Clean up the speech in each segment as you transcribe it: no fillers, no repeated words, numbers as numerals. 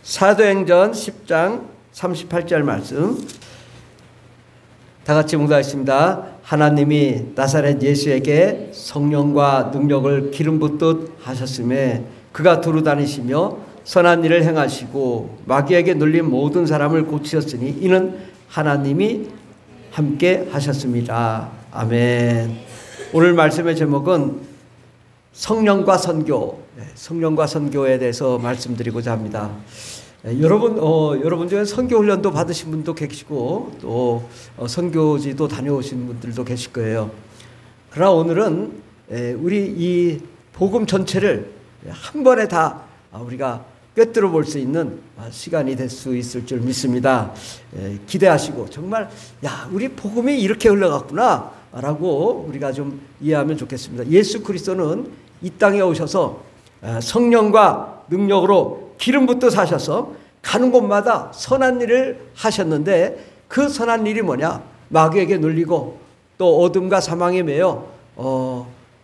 사도행전 10장 38절 말씀 다 같이 묵상하겠습니다. 하나님이 나사렛 예수에게 성령과 능력을 기름 붓듯 하셨음에 그가 두루 다니시며 선한 일을 행하시고 마귀에게 눌린 모든 사람을 고치셨으니 이는 하나님이 함께 하셨습니다. 아멘. 오늘 말씀의 제목은 성령과 선교, 성령과 선교에 대해서 말씀드리고자 합니다. 여러분 중에 선교 훈련도 받으신 분도 계시고 또 선교지도 다녀오신 분들도 계실 거예요. 그러나 오늘은 우리 이 복음 전체를 한 번에 다 우리가 꿰뚫어 볼 수 있는 시간이 될 수 있을 줄 믿습니다. 기대하시고 정말 우리 복음이 이렇게 흘러갔구나 라고 우리가 좀 이해하면 좋겠습니다. 예수 그리스도는 이 땅에 오셔서 성령과 능력으로 기름 붓듯 사셔서 가는 곳마다 선한 일을 하셨는데 그 선한 일이 뭐냐? 마귀에게 눌리고 또 어둠과 사망에 매여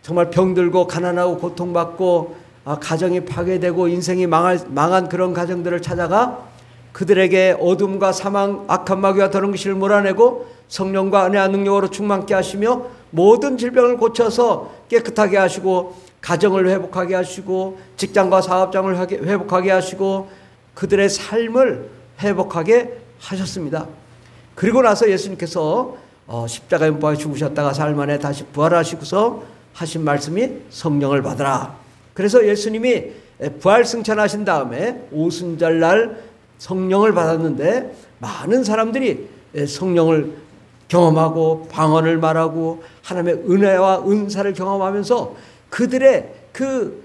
정말 병들고 가난하고 고통받고 가정이 파괴되고 인생이 망한 그런 가정들을 찾아가 그들에게 어둠과 사망 악한 마귀와 더러운 것을 몰아내고 성령과 은혜와 능력으로 충만케 하시며 모든 질병을 고쳐서 깨끗하게 하시고 가정을 회복하게 하시고 직장과 사업장을 회복하게 하시고 그들의 삶을 회복하게 하셨습니다. 그리고 나서 예수님께서 십자가에 못 박혀 죽으셨다가 사흘 만에 다시 부활하시고서 하신 말씀이 성령을 받으라. 그래서 예수님이 부활 승천하신 다음에 오순절날 성령을 받았는데 많은 사람들이 성령을 경험하고 방언을 말하고 하나님의 은혜와 은사를 경험하면서 그들의 그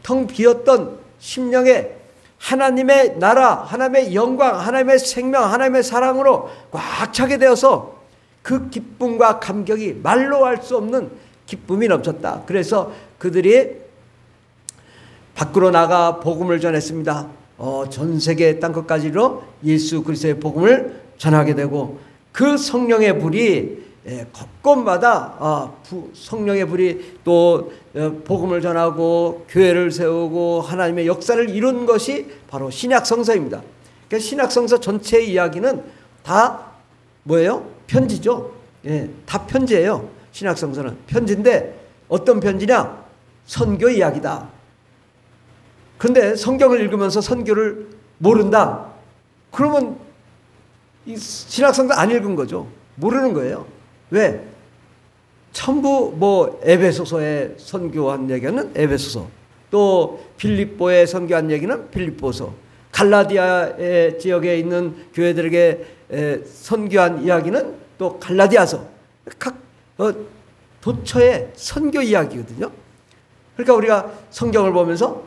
텅 비었던 심령에 하나님의 나라, 하나님의 영광, 하나님의 생명, 하나님의 사랑으로 꽉 차게 되어서 그 기쁨과 감격이 말로 할 수 없는 기쁨이 넘쳤다. 그래서 그들이 밖으로 나가 복음을 전했습니다. 전 세계 땅끝까지로 예수 그리스도의 복음을 전하게 되고 그 성령의 불이 곳곳마다 성령의 불이 또 복음을 전하고 교회를 세우고 하나님의 역사를 이룬 것이 바로 신약성서입니다. 그러니까 신약성서 전체의 이야기는 다 뭐예요? 편지죠. 다 편지예요. 신약성서는 편지인데 어떤 편지냐? 선교 이야기다. 그런데 성경을 읽으면서 선교를 모른다. 그러면 이 신약성서 안 읽은 거죠. 모르는 거예요. 왜? 전부 에베소서에 선교한 얘기는 에베소서, 또 필립보에 선교한 얘기는 필립보서, 갈라디아 지역에 있는 교회들에게 선교한 이야기는 또 갈라디아서. 각 도처의 선교 이야기거든요. 그러니까 우리가 성경을 보면서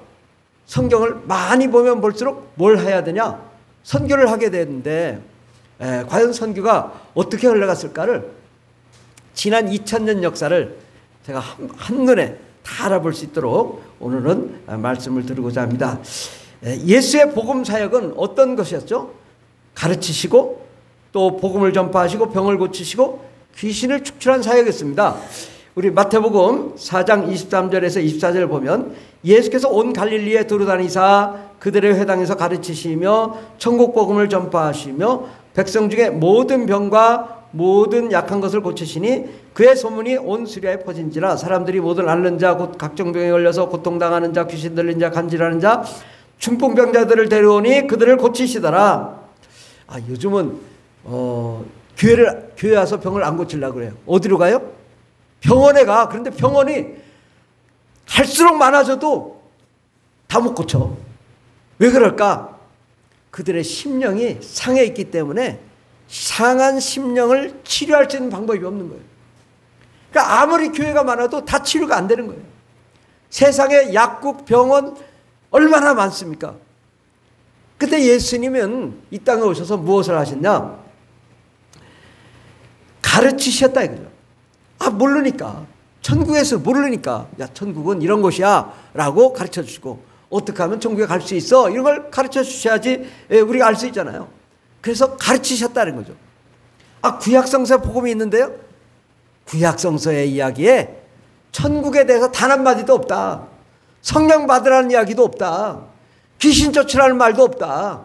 성경을 많이 보면 볼수록 뭘 해야 되냐? 선교를 하게 되는데 과연 선교가 어떻게 흘러갔을까를 지난 2000년 역사를 제가 한눈에 다 알아볼 수 있도록 오늘은 말씀을 드리고자 합니다. 예수의 복음 사역은 어떤 것이었죠? 가르치시고 또 복음을 전파하시고 병을 고치시고 귀신을 축출한 사역이었습니다. 우리 마태복음 4장 23절에서 24절을 보면 예수께서 온 갈릴리에 두루다니사 그들의 회당에서 가르치시며 천국 복음을 전파하시며 백성 중에 모든 병과 모든 약한 것을 고치시니 그의 소문이 온 수리아에 퍼진지라 사람들이 모든 앓는 자 곧 각종 병에 걸려서 고통당하는 자 귀신 들린 자 간질하는 자 중풍병자들을 데려오니 그들을 고치시더라. 요즘은 교회 와서 병을 안 고치려고 그래요. 어디로 가요? 병원에 가. 그런데 병원이 갈수록 많아져도 다 못 고쳐. 왜 그럴까? 그들의 심령이 상해 있기 때문에 상한 심령을 치료할 수 있는 방법이 없는 거예요. 그러니까 아무리 교회가 많아도 다 치료가 안 되는 거예요. 세상에 약국, 병원 얼마나 많습니까? 근데 예수님은 이 땅에 오셔서 무엇을 하셨냐? 가르치셨다 이거죠. 모르니까. 천국에서 모르니까 천국은 이런 곳이야 라고 가르쳐 주시고 어떻게 하면 천국에 갈 수 있어? 이런 걸 가르쳐 주셔야지 우리가 알 수 있잖아요. 그래서 가르치셨다는 거죠. 구약성서에 복음이 있는데요. 구약성서의 이야기에 천국에 대해서 단 한마디도 없다. 성령 받으라는 이야기도 없다. 귀신 쫓으라는 말도 없다.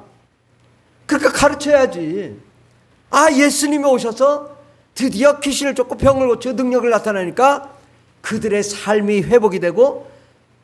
그러니까 가르쳐야지. 아, 예수님이 오셔서 드디어 귀신을 쫓고 병을 고치고 능력을 나타나니까 그들의 삶이 회복이 되고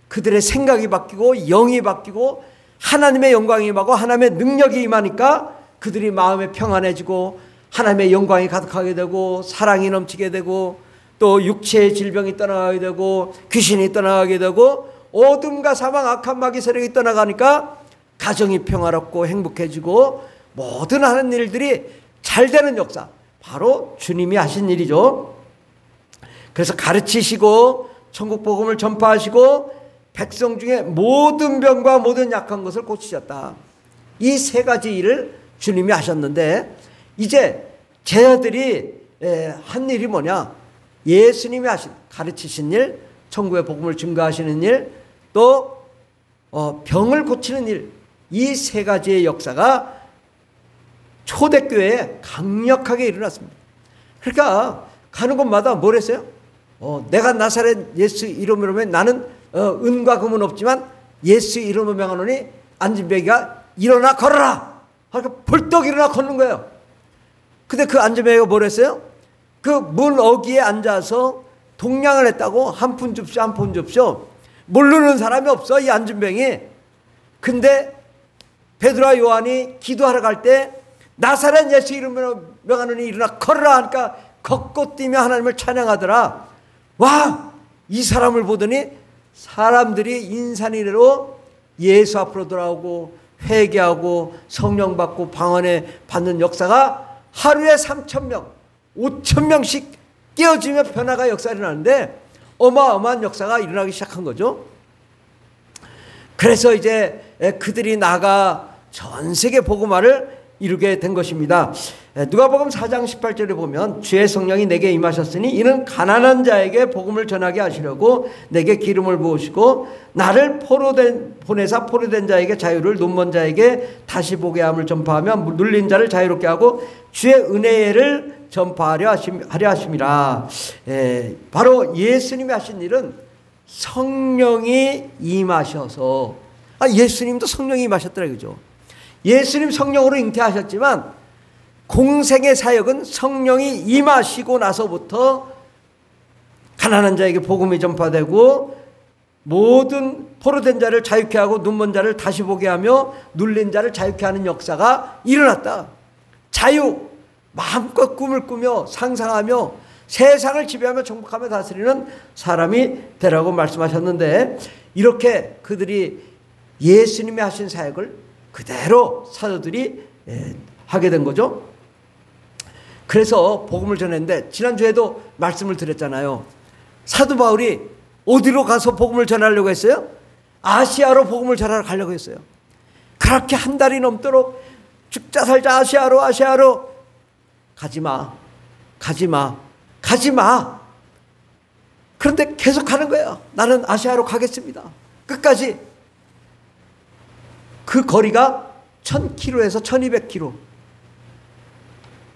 그들의 생각이 바뀌고 영이 바뀌고 하나님의 영광이 임하고 하나님의 능력이 임하니까 그들이 마음이 평안해지고 하나님의 영광이 가득하게 되고 사랑이 넘치게 되고 또 육체의 질병이 떠나가게 되고 귀신이 떠나가게 되고 어둠과 사망 악한 마귀 세력이 떠나가니까 가정이 평화롭고 행복해지고 모든 하는 일들이 잘 되는 역사, 바로 주님이 하신 일이죠. 그래서 가르치시고 천국 복음을 전파하시고 백성 중에 모든 병과 모든 약한 것을 고치셨다. 이 세 가지 일을 주님이 하셨는데 이제 제자들이 한 일이 뭐냐? 예수님이 하신 가르치신 일, 천국의 복음을 증거하시는 일, 또 병을 고치는 일, 이 세 가지의 역사가 초대교회에 강력하게 일어났습니다. 그러니까 가는 곳마다 뭘 했어요? 내가 나사렛 예수 이름으로 면 나는 은과 금은 없지만 예수 이름으로 명하노니 안진뱅이가 일어나 걸어라. 그러니까 벌떡 일어나 걷는 거예요. 근데 그 안진뱅이가 뭘 했어요? 그 문 어귀에 앉아서 동냥을 했다고 한 푼 줍쇼 한 푼 줍쇼 모르는 사람이 없어, 이 안진뱅이. 근데 베드로와 요한이 기도하러 갈 때 나사렛 예수 이름으로 명하노니 일어나 걸어라 하니까 걷고 뛰며 하나님을 찬양하더라. 와, 이 사람을 보더니 사람들이 인산이래로 예수 앞으로 돌아오고 회개하고 성령 받고 방언에 받는 역사가 하루에 3,000명 5,000명씩 깨어지며 변화가 역사가 일어나는데 어마어마한 역사가 일어나기 시작한 거죠. 그래서 이제 그들이 나가 전 세계 복음화를 이루게 된 것입니다. 누가복음 4장 18절에 보면 주의 성령이 내게 임하셨으니 이는 가난한 자에게 복음을 전하게 하시려고 내게 기름을 부으시고 나를 보내사 포로된 자에게 자유를, 눈먼 자에게 다시 보게 함을 전파하며 눌린 자를 자유롭게 하고 주의 은혜를 전파하려 하심이라. 바로 예수님이 하신 일은 성령이 임하셔서, 예수님도 성령이 임하셨더라 그죠. 예수님 성령으로 잉태하셨지만 공생의 사역은 성령이 임하시고 나서부터 가난한 자에게 복음이 전파되고 모든 포로된 자를 자유케 하고 눈먼 자를 다시 보게 하며 눌린 자를 자유케 하는 역사가 일어났다. 자유, 마음껏 꿈을 꾸며 상상하며 세상을 지배하며 정복하며 다스리는 사람이 되라고 말씀하셨는데, 이렇게 그들이 예수님이 하신 사역을 그대로 사도들이 하게 된 거죠. 그래서 복음을 전했는데 지난주에도 말씀을 드렸잖아요. 사도 바울이 어디로 가서 복음을 전하려고 했어요? 아시아로 복음을 전하러 가려고 했어요. 그렇게 한 달이 넘도록 죽자 살자 아시아로 가지마. 그런데 계속 가는 거예요. 나는 아시아로 가겠습니다. 끝까지. 그 거리가 1000km에서 1200km.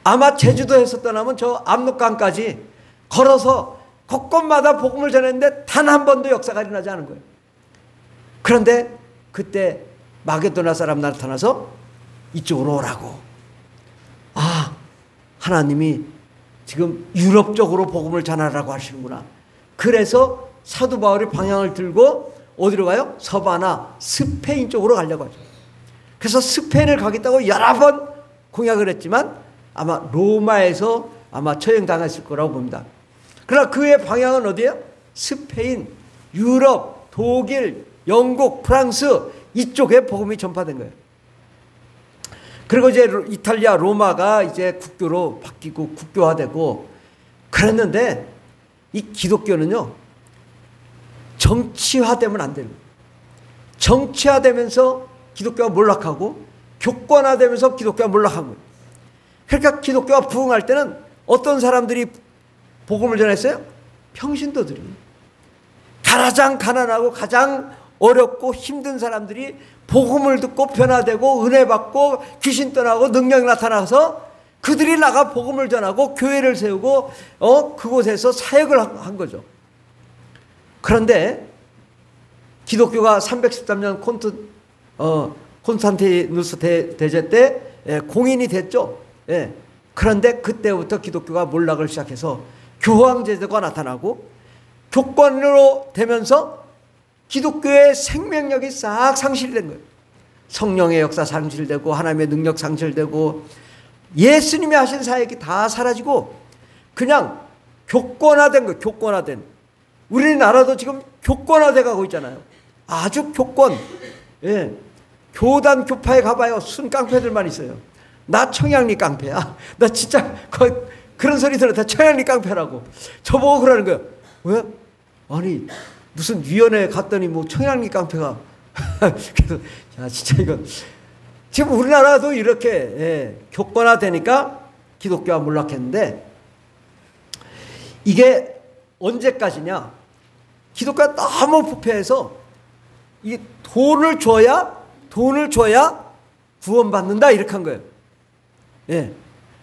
아마 제주도에서 떠나면 저 압록강까지 걸어서 곳곳마다 복음을 전했는데 단 한 번도 역사가 일어나지 않은 거예요. 그런데 그때 마게도나 사람 나타나서 이쪽으로 오라고. 하나님이 지금 유럽 쪽으로 복음을 전하라고 하시는구나. 그래서 사도 바울이 방향을 들고 어디로 가요? 서바나, 스페인 쪽으로 가려고 하죠. 그래서 스페인을 가겠다고 여러 번 공약을 했지만 아마 로마에서 아마 처형당했을 거라고 봅니다. 그러나 그의 방향은 어디예요? 스페인, 유럽, 독일, 영국, 프랑스 이쪽에 복음이 전파된 거예요. 그리고 이제 이탈리아 로마가 이제 국교로 바뀌고 국교화되고 그랬는데, 이 기독교는요 정치화되면 안 되는 거예요. 정치화되면서 기독교가 몰락하고 교권화되면서 기독교가 몰락한 거예요. 그러니까 기독교가 부흥할 때는 어떤 사람들이 복음을 전했어요? 평신도들이. 가장 가난하고 가장 어렵고 힘든 사람들이 복음을 듣고 변화되고 은혜 받고 귀신 떠나고 능력이 나타나서 그들이 나가 복음을 전하고 교회를 세우고 그곳에서 사역을 한 거죠. 그런데 기독교가 313년 콘스탄티누스 대제 때 공인이 됐죠. 그런데 그때부터 기독교가 몰락을 시작해서 교황제도가 나타나고 교권으로 되면서 기독교의 생명력이 싹 상실된 거예요. 성령의 역사 상실되고 하나님의 능력 상실되고 예수님이 하신 사역이 다 사라지고 그냥 교권화된 거예요. 교권화된. 우리나라도 지금 교권화돼 가고 있잖아요. 아주 교권. 교단 교파에 가봐요. 순 깡패들만 있어요. 나 청량리 깡패야. 나 진짜 그런 소리 들었다. 청량리 깡패라고. 저보고 그러는 거예요. 왜? 아니 무슨 위원회 갔더니 뭐 청량리 깡패가. 그래서 야 진짜 이거 지금 우리나라도 이렇게 교권화되니까 기독교가 몰락했는데 이게 언제까지냐? 기독교가 너무 부패해서 이 돈을 줘야 구원받는다 이렇게 한 거예요.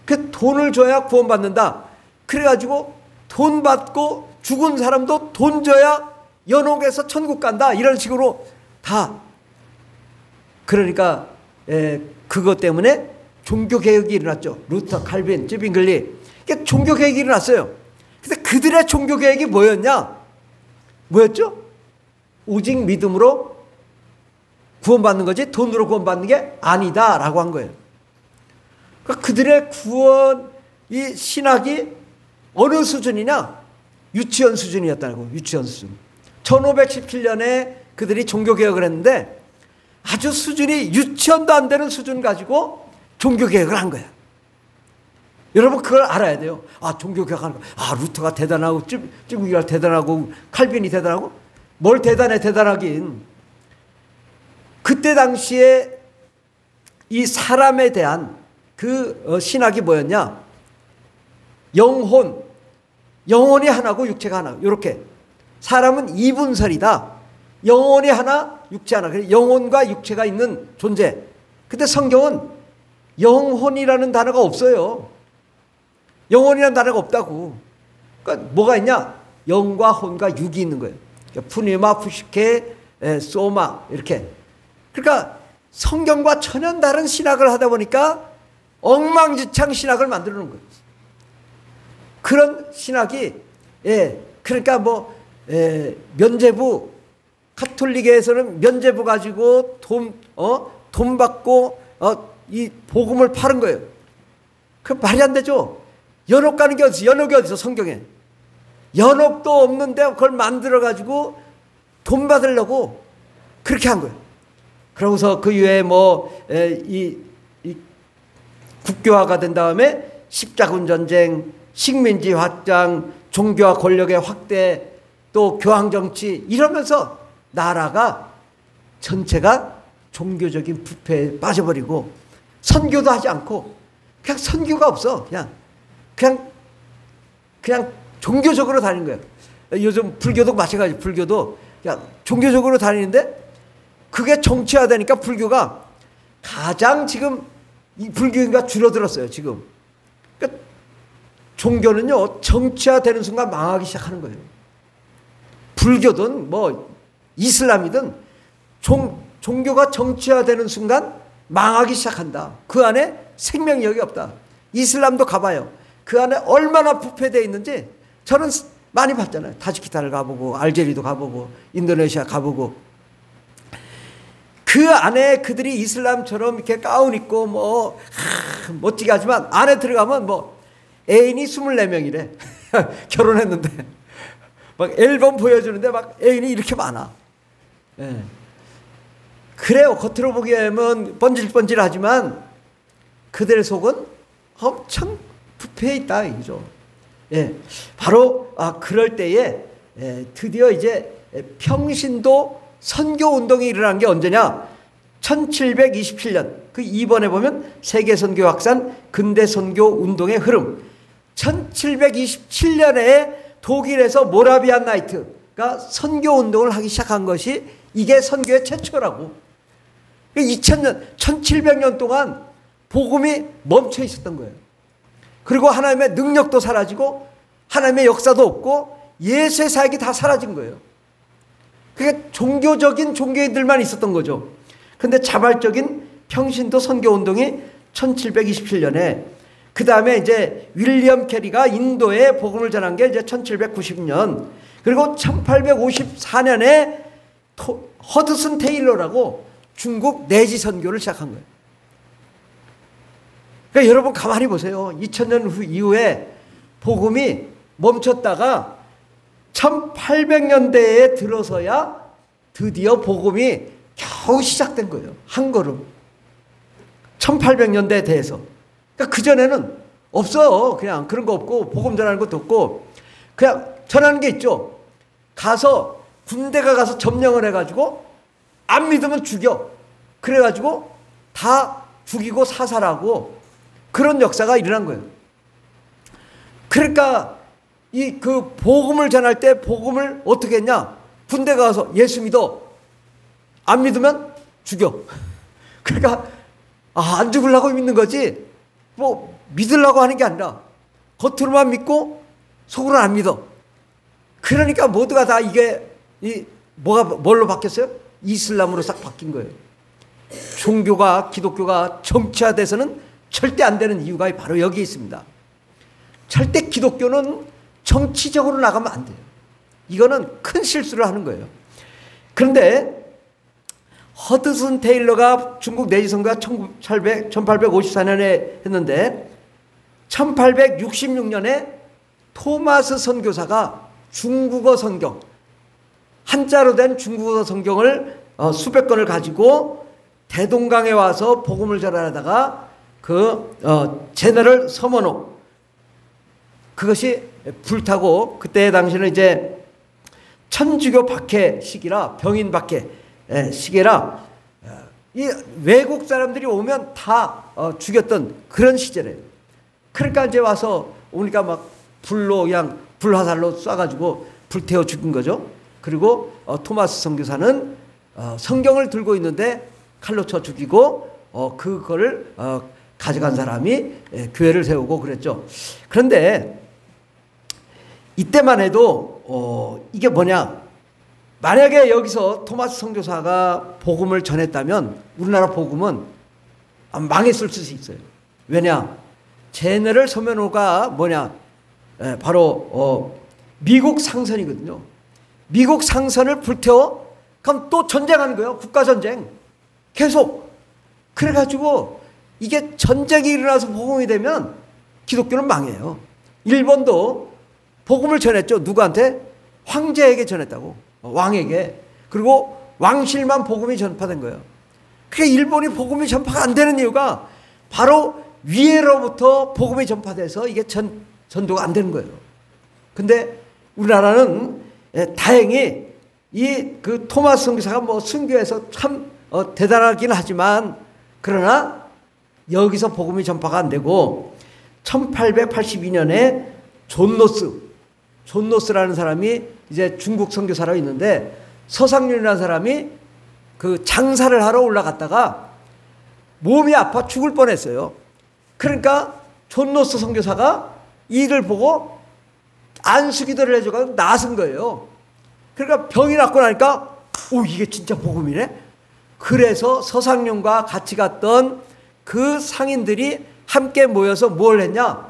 그 돈을 줘야 구원받는다. 그래가지고 돈 받고 죽은 사람도 돈 줘야 연옥에서 천국 간다 이런 식으로 다. 그러니까 그것 때문에 종교개혁이 일어났죠. 루터, 칼빈, 쯔빙글리. 그러니까 종교개혁이 일어났어요. 근데 그들의 종교개혁이 뭐였냐? 뭐였죠? 오직 믿음으로 구원받는 거지 돈으로 구원받는 게 아니다라고 한 거예요. 그러니까 그들의 구원, 이 신학이 어느 수준이냐? 유치원 수준이었다고. 유치원 수준. 1517년에 그들이 종교개혁을 했는데 아주 수준이 유치원도 안 되는 수준 가지고 종교개혁을 한 거야. 여러분 그걸 알아야 돼요. 아 종교개혁하는 거. 아 루터가 대단하고 쯔빙글리가 대단하고 칼빈이 대단하고. 뭘 대단해 대단하긴. 그때 당시에 이 사람에 대한 그 신학이 뭐였냐? 영혼이 하나고 육체가 하나. 이렇게 사람은 이분설이다. 영혼이 하나, 육체 하나. 영혼과 육체가 있는 존재. 근데 성경은 영혼이라는 단어가 없어요. 영혼이라는 단어가 없다고. 그러니까 뭐가 있냐? 영과 혼과 육이 있는 거예요. 그러니까 푸니마, 푸시케, 소마 이렇게. 그러니까 성경과 전혀 다른 신학을 하다 보니까 엉망진창 신학을 만들어 놓은 거예요. 그런 신학이 그러니까 뭐 면죄부 가톨릭에서는 면죄부 가지고 돈 받고 이 복음을 파는 거예요. 그 말이 안 되죠. 연옥 가는 게 어디 있어? 연옥이 어디 있어? 성경에 연옥도 없는데 그걸 만들어 가지고 돈 받으려고 그렇게 한 거예요. 그러고서 그 이후에 이 국교화가 된 다음에 십자군 전쟁, 식민지 확장, 종교와 권력의 확대, 또 교황정치 이러면서 나라가 전체가 종교적인 부패에 빠져버리고 선교도 하지 않고 그냥 선교가 없어. 그냥 종교적으로 다니는 거예요. 요즘 불교도 마찬가지. 불교도 그냥 종교적으로 다니는데 그게 정치화되니까 불교가 가장 지금 이 불교인가 줄어들었어요. 지금. 그러니까 종교는요 정치화되는 순간 망하기 시작하는 거예요. 불교든 뭐 이슬람이든 종교가 정치화되는 순간 망하기 시작한다. 그 안에 생명력이 없다. 이슬람도 가봐요. 그 안에 얼마나 부패되어 있는지 저는 많이 봤잖아요. 타지키스탄을 가보고 알제리도 가보고 인도네시아 가보고 그 안에 그들이 이슬람처럼 이렇게 가운 입고 멋지게 하지만 안에 들어가면 애인이 24명이래. 결혼했는데 막 앨범 보여주는데 막 애인이 이렇게 많아. 그래요. 겉으로 보기에는 번질번질하지만 그들 속은 엄청 부패해 있다 이거죠. 바로 그럴 때에 드디어 이제 평신도 선교 운동이 일어난 게 언제냐? 1727년. 그 2번에 보면 세계 선교 확산 근대 선교 운동의 흐름. 1727년에 독일에서 모라비안 나이트가 선교 운동을 하기 시작한 것이 이게 선교의 최초라고. 2000년, 1700년 동안 복음이 멈춰 있었던 거예요. 그리고 하나님의 능력도 사라지고 하나님의 역사도 없고 예수의 사역이 다 사라진 거예요. 그게 종교적인 종교인들만 있었던 거죠. 근데 자발적인 평신도 선교운동이 1727년에, 그 다음에 이제 윌리엄 캐리가 인도에 복음을 전한 게 이제 1790년, 그리고 1854년에 허드슨 테일러라고 중국 내지 선교를 시작한 거예요. 그러니까 여러분 가만히 보세요. 2000년 이후에 복음이 멈췄다가 1800년대에 들어서야 드디어 복음이 겨우 시작된 거예요. 한 걸음. 1800년대에 대해서. 그러니까 그전에는 없어요. 그냥 그런 거 없고, 복음 전하는 것도 없고, 그냥 전하는 게 있죠. 가서 군대가 가서 점령을 해가지고 안 믿으면 죽여. 그래가지고 다 죽이고 사살하고 그런 역사가 일어난 거예요. 그러니까 그 복음을 전할 때 복음을 어떻게 했냐? 군대가 가서 예수 믿어. 안 믿으면 죽여. 그러니까 안 죽으려고 믿는 거지, 뭐 믿으려고 하는 게 아니라 겉으로만 믿고 속으로는 안 믿어. 그러니까 모두가 다 이게 뭘로 바뀌었어요? 이슬람으로 싹 바뀐 거예요. 종교가, 기독교가 정치화돼서는 절대 안 되는 이유가 바로 여기에 있습니다. 절대 기독교는 정치적으로 나가면 안 돼요. 이거는 큰 실수를 하는 거예요. 그런데 허드슨 테일러가 중국 내지 선교가 1854년에 했는데 1866년에 토마스 선교사가 중국어 성경, 한자로 된 중국어 성경을 수백 권을 가지고 대동강에 와서 복음을 전하다가 제너럴 서머노, 그것이 불타고, 그때 당시는 이제 천주교 박해 시기라, 병인 박해 시기라, 이 외국 사람들이 오면 다 죽였던 그런 시절이에요. 그러니까 이제 와서 오니까 막 불로, 그냥 불화살로 쏴가지고 불태워 죽인 거죠. 그리고 토마스 선교사는 성경을 들고 있는데 칼로 쳐 죽이고, 그거를 가져간 사람이 교회를 세우고 그랬죠. 그런데 이때만 해도 이게 뭐냐, 만약에 여기서 토마스 선교사가 복음을 전했다면 우리나라 복음은 망했을 수 있어요. 왜냐, 제너럴 서머노가 뭐냐, 바로 미국 상선이거든요. 미국 상선을 불태워 그럼 또 전쟁하는 거예요. 국가전쟁 계속. 그래가지고 이게 전쟁이 일어나서 복음이 되면 기독교는 망해요. 일본도 복음을 전했죠. 누구한테? 황제에게 전했다고. 왕에게. 그리고 왕실만 복음이 전파된 거예요. 그러니까 일본이 복음이 전파가 안 되는 이유가 바로 위에로부터 복음이 전파돼서 이게 전도가 안 되는 거예요. 근데 우리나라는 다행히 그 토마스 선교사가 뭐 순교해서 참 대단하긴 하지만, 그러나 여기서 복음이 전파가 안 되고 1882년에 존 노스라는 사람이 이제 중국 선교사로 있는데, 서상륜이라는 사람이 그 장사를 하러 올라갔다가 몸이 아파 죽을 뻔했어요. 그러니까 존 노스 선교사가 이를 보고 안수기도를 해줘가지고 나선 거예요. 그러니까 병이 낫고 나니까 이게 진짜 복음이네. 그래서 서상륜과 같이 갔던 그 상인들이 함께 모여서 뭘 했냐,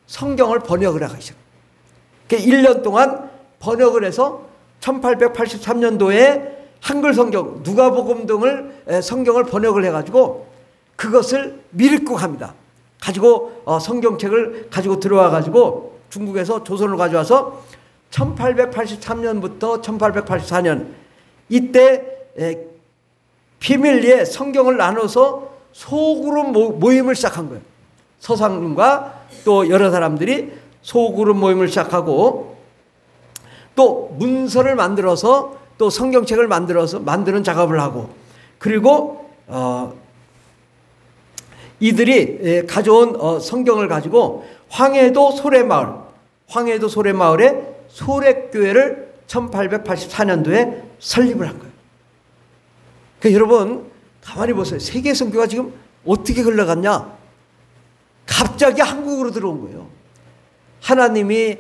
성경을 번역을 하기 시작해요. 1년 동안 번역을 해서 1883년도에 한글 성경, 누가복음 등을 성경을 번역을 해가지고 그것을 밀고 갑니다. 가지고 성경책을 가지고 들어와 가지고 중국에서 조선으로 가져와서 1883년부터 1884년 이때 비밀리에 성경을 나눠서 소그룹 모임을 시작한 거예요. 서상륜과 또 여러 사람들이 소그룹 모임을 시작하고, 또 문서를 만들어서 또 성경책을 만들어서 만드는 작업을 하고, 그리고 이들이 가져온 성경을 가지고 황해도 소래마을에 소래교회를 1884년도에 설립을 한 거예요. 그러니까 여러분 가만히 보세요. 세계 선교가 지금 어떻게 흘러갔냐? 갑자기 한국으로 들어온 거예요. 하나님이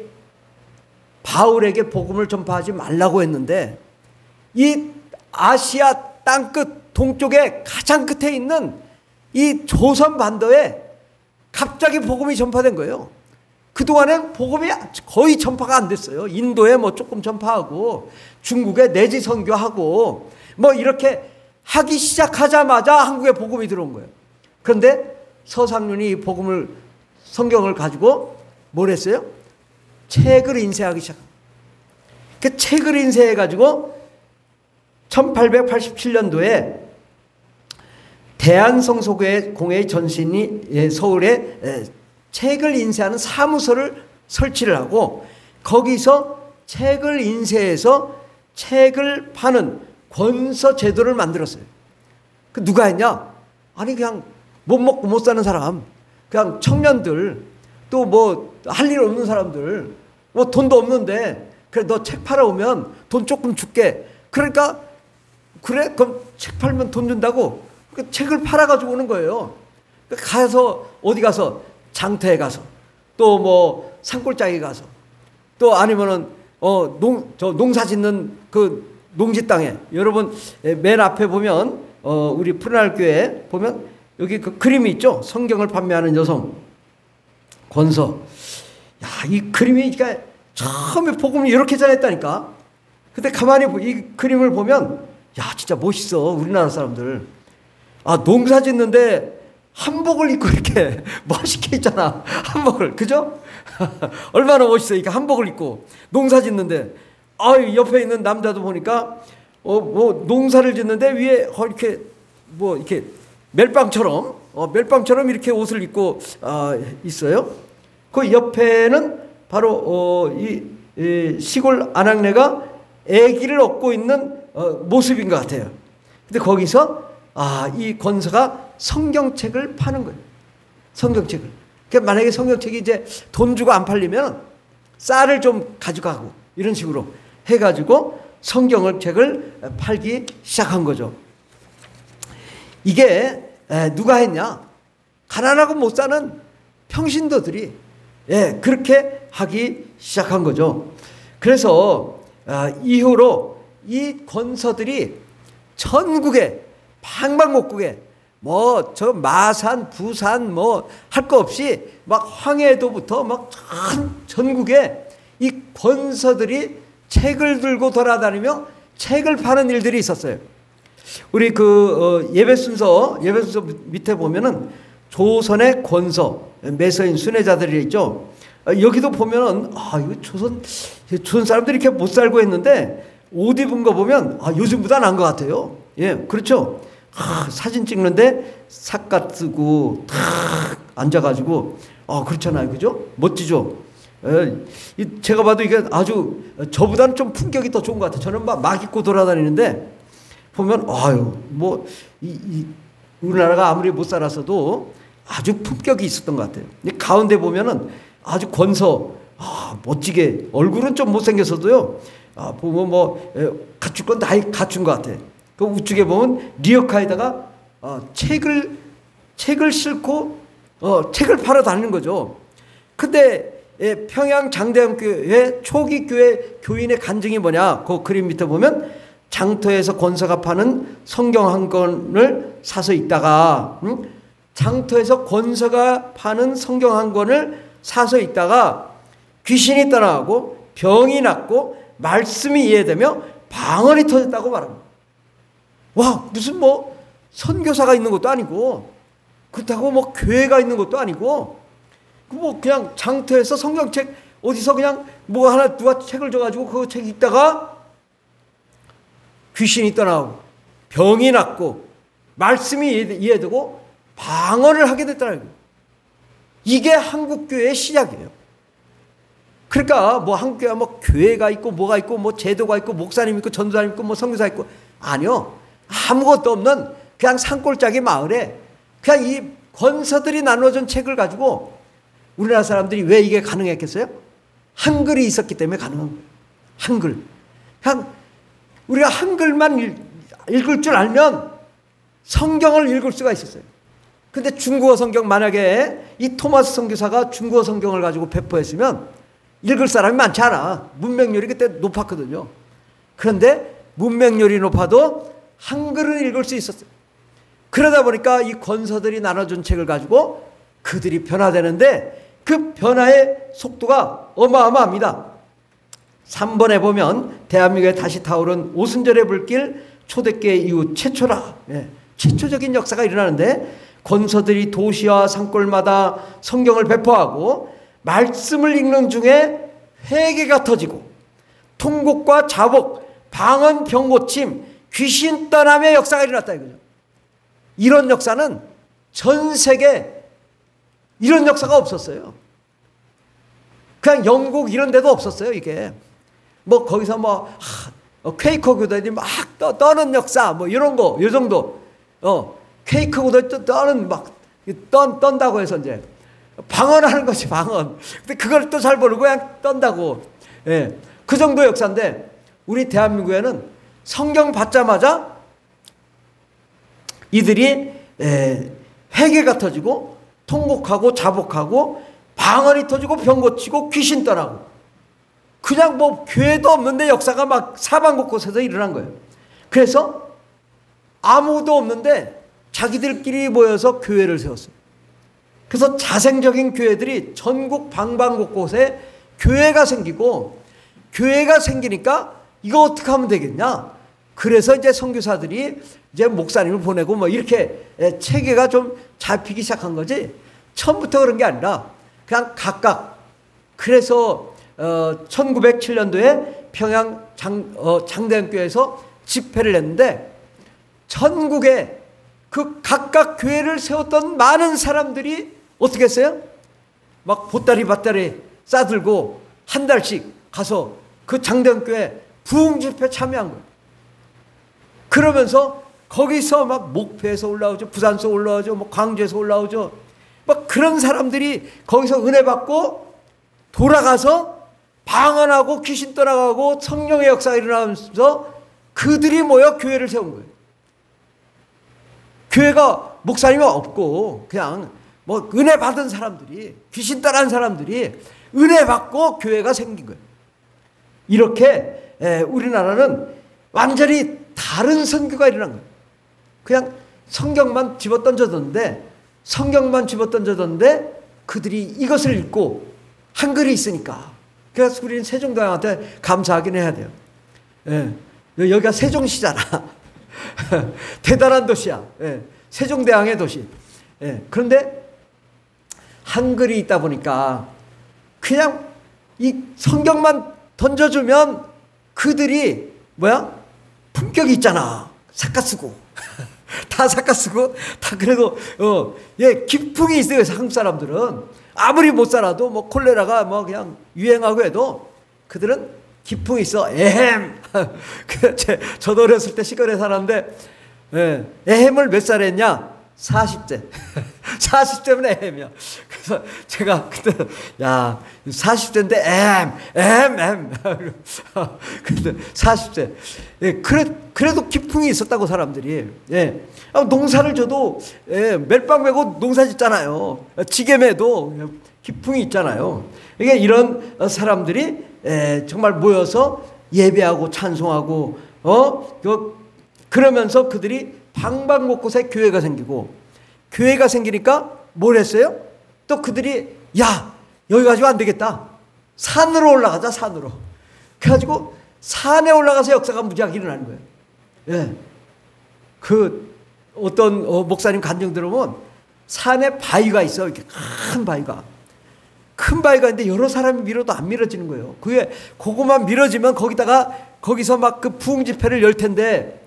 바울에게 복음을 전파하지 말라고 했는데 이 아시아 땅끝 동쪽에 가장 끝에 있는 이 조선 반도에 갑자기 복음이 전파된 거예요. 그동안엔 복음이 거의 전파가 안 됐어요. 인도에 뭐 조금 전파하고 중국에 내지 선교하고 뭐 이렇게 하기 시작하자마자 한국에 복음이 들어온 거예요. 그런데 서상륜이 복음을 성경을 가지고 뭘 했어요? 책을 인쇄하기 시작합니다. 그 책을 인쇄해가지고 1887년도에 대한성소공회 전신이 서울에 책을 인쇄하는 사무소를 설치를 하고 거기서 책을 인쇄해서 책을 파는 권서 제도를 만들었어요. 그 누가 했냐? 아니 그냥 못 먹고 못 사는 사람, 그냥 청년들, 또 뭐 할 일 없는 사람들, 뭐 돈도 없는데 그래 너 책 팔아오면 돈 조금 줄게. 그러니까 그래 그럼 책 팔면 돈 준다고 그 책을 팔아가지고 오는 거예요. 가서 어디 가서 장터에 가서 또 뭐 산골짜기 가서 또 아니면은 농사 짓는 그 농지 땅에 여러분 맨 앞에 보면 우리 푸른하늘 교회 보면 여기 그 그림이 있죠. 성경을 판매하는 여성 권서. 야, 이 그림이 그러니까 처음에 복음을 이렇게 전했다니까. 근데 가만히 이 그림을 보면 야 진짜 멋있어. 우리나라 사람들 농사 짓는데 한복을 입고 이렇게 멋있게 있잖아. 한복을. 그죠? 얼마나 멋있어. 이렇게 한복을 입고 농사 짓는데 옆에 있는 남자도 보니까 뭐 농사를 짓는데 위에 이렇게 뭐 이렇게 멜빵처럼 이렇게 옷을 입고 있어요. 그 옆에는 바로 이 시골 아낙네가 아기를 업고 있는 모습인 것 같아요. 근데 거기서 이 권서가 성경책을 파는 거예요. 성경책을. 그러니까 만약에 성경책이 이제 돈 주고 안 팔리면 쌀을 좀 가져가고 이런 식으로 해가지고 성경책을 팔기 시작한 거죠. 이게 누가 했냐? 가난하고 못 사는 평신도들이 그렇게 하기 시작한 거죠. 그래서 이후로 이 권서들이 전국에 방방곡곡에 뭐 저 마산, 부산 뭐 할 거 없이 막 황해도부터 막 전국에 이 권서들이 책을 들고 돌아다니며 책을 파는 일들이 있었어요. 우리 그 예배 순서 밑에 보면은 조선의 권서, 매서인 순회자들이 있죠. 여기도 보면은 이거 조선 사람들이 이렇게 못 살고 했는데 옷 입은 거 보면 요즘보다 나은 것 같아요. 예, 그렇죠. 사진 찍는데 삿갓 쓰고 탁 앉아가지고 그렇잖아요, 그죠? 멋지죠. 제가 봐도 이게 아주 저보다는 좀 품격이 더 좋은 것 같아요. 저는 막 입고 돌아다니는데 보면 뭐 우리나라가 아무리 못 살았어도 아주 품격이 있었던 것 같아요. 가운데 보면은 아주 권서 멋지게 얼굴은 좀 못생겼어도요. 보면 뭐 갖출 건 다 갖춘 것 같아요. 그 우측에 보면 리어카에다가 책을 싣고 책을 팔아 다니는 거죠. 근데 평양 장대영교회 초기 교회 교인의 간증이 뭐냐? 그 그림 밑에 보면 장터에서 권서가 파는 성경 한 권을 사서 읽다가 장터에서 권서가 파는 성경 한 권을 사서 읽다가 귀신이 떠나가고 병이 낫고 말씀이 이해되며 방언이 터졌다고 말합니다. 와, 무슨 뭐 선교사가 있는 것도 아니고 그렇다고 뭐 교회가 있는 것도 아니고 뭐 그냥 장터에서 성경책 어디서 그냥 뭐 하나 누가 책을 줘가지고 그 책 읽다가 귀신이 떠나고 병이 낫고 말씀이 이해되고 방언을 하게 됐다는 거예요. 이게 한국교회의 시작이에요. 그러니까 뭐 한국교회가 뭐 교회가 있고 뭐가 있고 뭐 제도가 있고 목사님 있고 전도사님 있고 뭐 선교사 있고 아니요. 아무것도 없는 그냥 산골짜기 마을에 그냥 이 권서들이 나눠준 책을 가지고 우리나라 사람들이 왜 이게 가능했겠어요? 한글이 있었기 때문에 가능한 거예요. 한글. 그냥 우리가 한글만 읽을 줄 알면 성경을 읽을 수가 있었어요. 근데 중국어 성경 만약에 이 토마스 선교사가 중국어 성경을 가지고 배포했으면 읽을 사람이 많지 않아. 문맹률이 그때 높았거든요. 그런데 문맹률이 높아도 한글은 읽을 수 있었어요. 그러다 보니까 이 권서들이 나눠준 책을 가지고 그들이 변화되는데 그 변화의 속도가 어마어마합니다. 3번에 보면 대한민국에 다시 타오른 오순절의 불길 초대교회 이후 최초라. 최초적인 역사가 일어나는데 권서들이 도시와 산골마다 성경을 배포하고 말씀을 읽는 중에 회개가 터지고 통곡과 자복, 방언, 병고침, 귀신 떠남의 역사가 일어났다 이거죠. 이런 역사는 전 세계 이런 역사가 없었어요. 그냥 영국 이런 데도 없었어요. 이게 뭐 거기서 뭐 퀘이커 교도들이 막 떠는 역사 뭐 이런 거 이 정도 퀘이커 교도 떠는 막 떤다고 해서 이제 방언하는 것이 방언. 근데 그걸 또 잘 모르고 그냥 떤다고. 예. 그 정도 역사인데 우리 대한민국에는 성경 받자마자 이들이 회개가 터지고 통곡하고 자복하고 방언이 터지고 병 고치고 귀신 떠나고 그냥 뭐 교회도 없는데 역사가 막 사방 곳곳에서 일어난 거예요. 그래서 아무도 없는데 자기들끼리 모여서 교회를 세웠어요. 그래서 자생적인 교회들이 전국 방방곳곳에 교회가 생기고 교회가 생기니까 이거 어떻게 하면 되겠냐. 그래서 이제 선교사들이 이제 목사님을 보내고 뭐 이렇게 체계가 좀 잡히기 시작한 거지 처음부터 그런 게 아니라 그냥 각각. 그래서 1907년도에 평양 장대현교회에서 집회를 했는데 전국에 그 각각 교회를 세웠던 많은 사람들이 어떻게 했어요? 막 보따리 싸들고 한 달씩 가서 그 장대현교회 부흥 집회 참여한 거예요. 그러면서 거기서 막 목포에서 올라오죠. 부산에서 올라오죠. 뭐 광주에서 올라오죠. 막 그런 사람들이 거기서 은혜 받고 돌아가서 방언하고 귀신 떠나가고 성령의 역사가 일어나면서 그들이 모여 교회를 세운 거예요. 교회가 목사님이 없고 그냥 뭐 은혜 받은 사람들이 귀신 떠난 사람들이 은혜 받고 교회가 생긴 거예요. 이렇게 우리나라는 완전히 다른 선교가 일어난 거예요. 그냥 성경만 집어던져뒀는데 그들이 이것을 읽고 한글이 있으니까 그래서 우리는 세종대왕한테 감사하긴 해야 돼요. 여기가 세종시잖아. 대단한 도시야. 세종대왕의 도시. 그런데 한글이 있다 보니까 그냥 이 성경만 던져주면 그들이 품격이 있잖아. 삭가쓰고 다 삭가쓰고 다 그래도 기풍이 있어요. 한국 사람들은 아무리 못 살아도 뭐 콜레라가 뭐 그냥 유행하고 해도 그들은 기풍이 있어. 에헴. 저도 어렸을 때 시골에 살았는데 에헴을 몇 살에 했냐? 40대. 40대면 에헴이야. 그래서 제가 그때 40대인데 에헴. 근데 40대. 그래도 기풍이 있었다고 사람들이. 농사를 져도 멜빵 메고 농사 짓잖아요. 지게매도 기풍이 있잖아요. 이게 이런 사람들이 정말 모여서 예배하고 찬송하고 그러면서 그들이 방방곳곳에 교회가 생기고 교회가 생기니까 뭘 했어요? 또 그들이 여기 가지고 안 되겠다. 산으로 올라가자. 산으로. 그래가지고 산에 올라가서 역사가 무지하게 일어나는 거예요. 그 어떤 목사님 간증 들어보면 산에 바위가 있어. 이렇게 큰 바위가 있는데 여러 사람이 밀어도 안 밀어지는 거예요. 그거만 밀어지면 거기서 막 그 부흥 집회를 열 텐데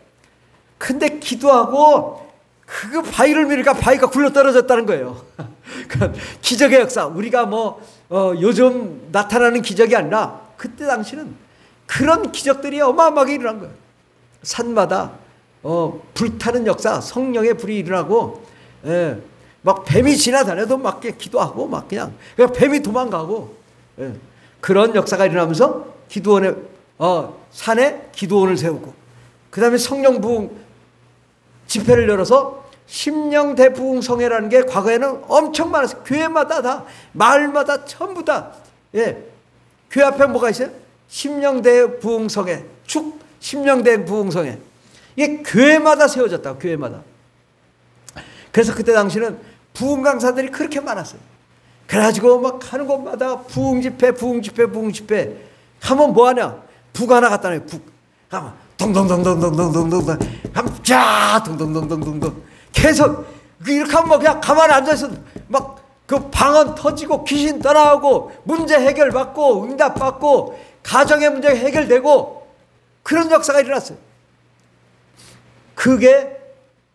근데 기도하고 그 바위를 밀으니까 바위가 굴러 떨어졌다는 거예요. 기적의 역사. 우리가 요즘 나타나는 기적이 아니라 그때 당시는 그런 기적들이 어마어마하게 일어난 거예요. 산마다 불타는 역사, 성령의 불이 일어나고 막 뱀이 지나다녀도 막 기도하고 막 그냥 뱀이 도망가고 그런 역사가 일어나면서 기도원에 산에 기도원을 세우고 그 다음에 성령 부흥 집회를 열어서 심령대 부흥성회라는 게 과거에는 엄청 많았어요. 교회마다 다 마을마다 전부 다 교회 앞에 뭐가 있어요? 심령대 부흥성회, 심령대 부흥성회. 이게 교회마다 세워졌다. 교회마다. 그래서 그때 당시는 부흥 강사들이 그렇게 많았어요. 그래가지고 막 하는 곳마다 부흥 집회, 부흥 집회, 부흥 집회. 하면 뭐하냐? 북 하나 갖다 놔요. 북. 하면 동동동동동동동동. 하면 쫙 동동동동동동. 계속 이렇게 하면 뭐 그냥 가만히 앉아서 막 그 방언 터지고 귀신 떠나오고 문제 해결받고 응답받고 가정의 문제 해결되고 그런 역사가 일어났어요. 그게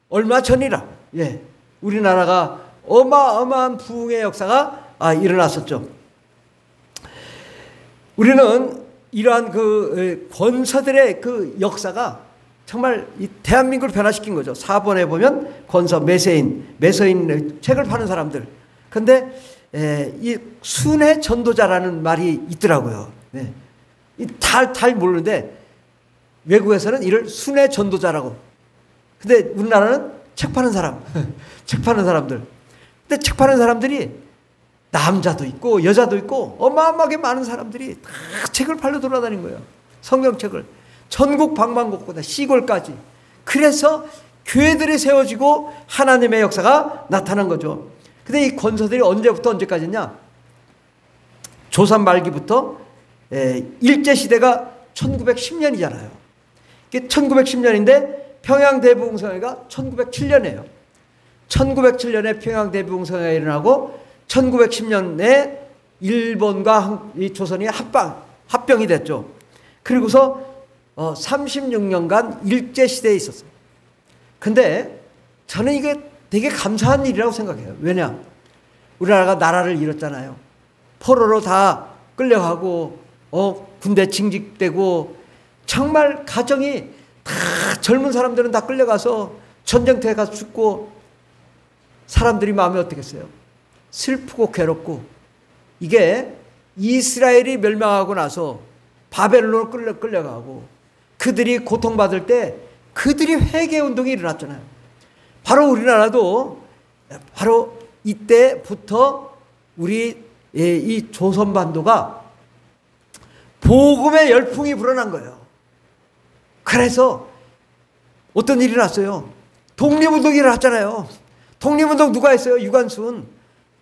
얼마 전이라. 예, 우리나라가 어마어마한 부흥의 역사가 일어났었죠. 우리는 이러한 그 권서들의 그 역사가 정말 이 대한민국을 변화시킨 거죠. 4번에 보면 권서, 메서인 책을 파는 사람들. 근데 이 순회 전도자라는 말이 있더라고요. 네. 잘 모르는데 외국에서는 이를 순회 전도자라고. 근데 우리나라는 책 파는 사람, 책 파는 사람들. 근데 책 파는 사람들이 남자도 있고 여자도 있고 어마어마하게 많은 사람들이 다 책을 팔러 돌아다닌 거예요. 성경책을. 전국 방방곡곡 시골까지. 그래서 교회들이 세워지고 하나님의 역사가 나타난 거죠. 근데 이 권서들이 언제부터 언제까지냐? 조선 말기부터 일제시대가 1910년이잖아요. 이게 1910년인데 평양대부흥성회가 1907년이에요. 1907년에 평양대부흥성회가 일어나고 1910년에 일본과 이 조선이 합병이 됐죠. 그리고서 36년간 일제시대에 있었어요. 근데 저는 이게 되게 감사한 일이라고 생각해요. 왜냐? 우리나라가 나라를 잃었잖아요. 포로로 다 끌려가고 군대 징집되고 정말 가정이 다 젊은 사람들은 다 끌려가서 전쟁터에 가서 죽고 사람들이 마음이 어떻겠어요? 슬프고 괴롭고. 이게 이스라엘이 멸망하고 나서 바벨론으로 끌려가고 그들이 고통받을 때 그들이 회개운동이 일어났잖아요. 바로 우리나라도 바로 이때부터 우리 이 조선반도가 복음의 열풍이 불어난 거예요. 그래서 어떤 일이 났어요? 독립운동이 일어났잖아요. 독립운동 누가 했어요? 유관순.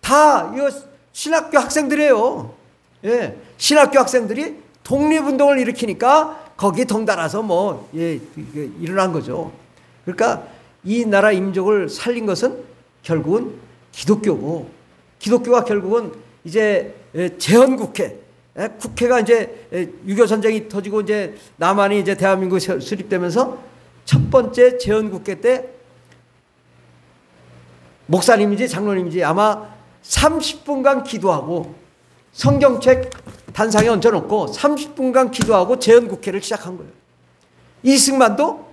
다 이거 신학교 학생들이에요. 예, 신학교 학생들이 독립운동을 일으키니까 거기 덩달아서 일어난 거죠. 그러니까 이 나라 민족을 살린 것은 결국은 기독교고, 기독교가 결국은 이제 제헌국회, 국회가 이제 6.25 전쟁이 터지고 이제 남한이 이제 대한민국에 수립되면서 첫 번째 제헌국회 때 목사님인지 장로님인지 아마 30분간 기도하고 성경책 단상에 얹어놓고 30분간 기도하고 제헌국회를 시작한 거예요. 이승만도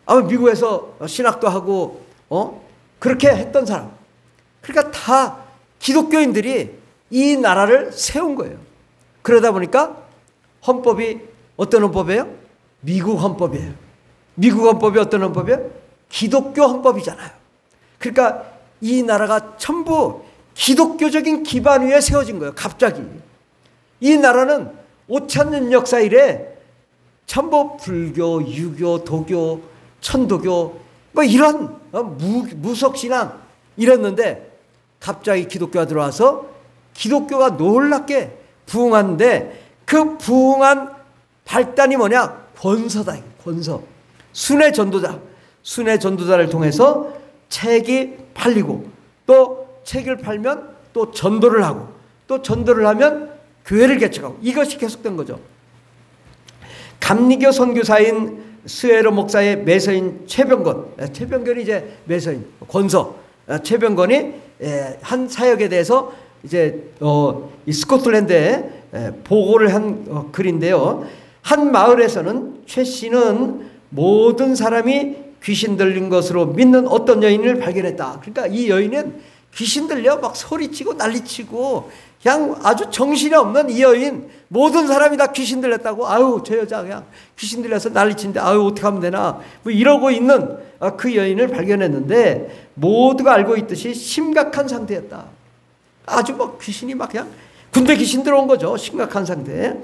아마 미국에서 신학도 하고 그렇게 했던 사람. 그러니까 다 기독교인들이 이 나라를 세운 거예요. 그러다 보니까 헌법이 어떤 헌법이에요? 미국 헌법이에요. 미국 헌법이 어떤 헌법이에요? 기독교 헌법이잖아요. 그러니까 이 나라가 전부 기독교적인 기반 위에 세워진 거예요. 갑자기. 이 나라는 5,000년 역사 이래 전부 불교, 유교, 도교, 천도교 이런 무속신앙 이랬는데 갑자기 기독교가 들어와서 기독교가 놀랍게 부흥하는데 그 부흥한 발단이 뭐냐? 권서다. 권서. 순회 전도자를 통해서 책이 팔리고 또 책을 팔면 또 전도를 하고 또 전도를 하면 교회를 개척하고 이것이 계속된 거죠. 감리교 선교사인 스웨로 목사의 메서인 최병건이 이제 메서인 권서 최병건이 한 사역에 대해서 이제 이 스코틀랜드에 보고를 한 글인데요. 한 마을에서는 최 씨는 모든 사람이 귀신 들린 것으로 믿는 어떤 여인을 발견했다. 그러니까 이 여인은 귀신 들려 막 소리치고 난리치고 그냥 아주 정신이 없는 이 여인, 모든 사람이 다 귀신 들렸다고, 아유 저 여자 그냥 귀신 들려서 난리치는데 아유 어떻게 하면 되나 이러고 있는 그 여인을 발견했는데 모두가 알고 있듯이 심각한 상태였다. 아주 뭐 귀신이 막 그냥 군대 귀신 들어온 거죠. 심각한 상태.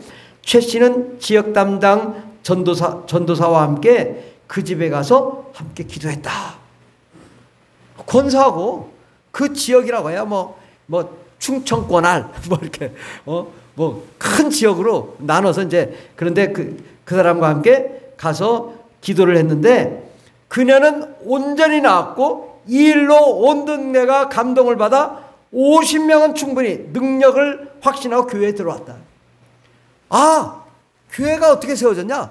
최 씨는 지역 담당 전도사와 함께 그 집에 가서 함께 기도했다. 권사하고 그 지역이라고 해야 뭐 충청권알 이렇게 뭐 큰 지역으로 나눠서 이제 그런데 그 사람과 함께 가서 기도를 했는데 그녀는 온전히 나았고 이 일로 온 동네가 감동을 받아 50명은 충분히 능력을 확신하고 교회에 들어왔다. 아, 교회가 어떻게 세워졌냐?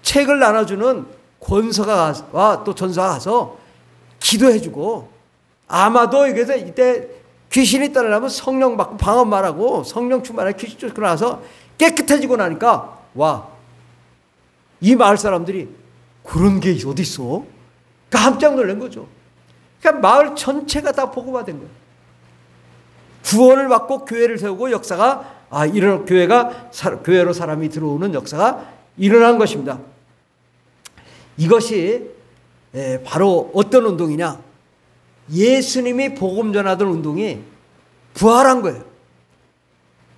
책을 나눠주는 권서가 또 전사가 가서 기도해주고, 아마도 여기서 이때 귀신이 떠나려면 성령 받고 방언 말하고 성령 충만하게 귀신 쫓고 나서 깨끗해지고 나니까 이 마을 사람들이 그런 게 어디 있어? 깜짝 놀란 거죠. 그러니까 마을 전체가 다 복음화된 거예요. 구원을 받고 교회를 세우고 역사가 이런 교회로 사람이 들어오는 역사가 일어난 것입니다. 이것이 바로 어떤 운동이냐? 예수님이 복음 전하던 운동이 부활한 거예요.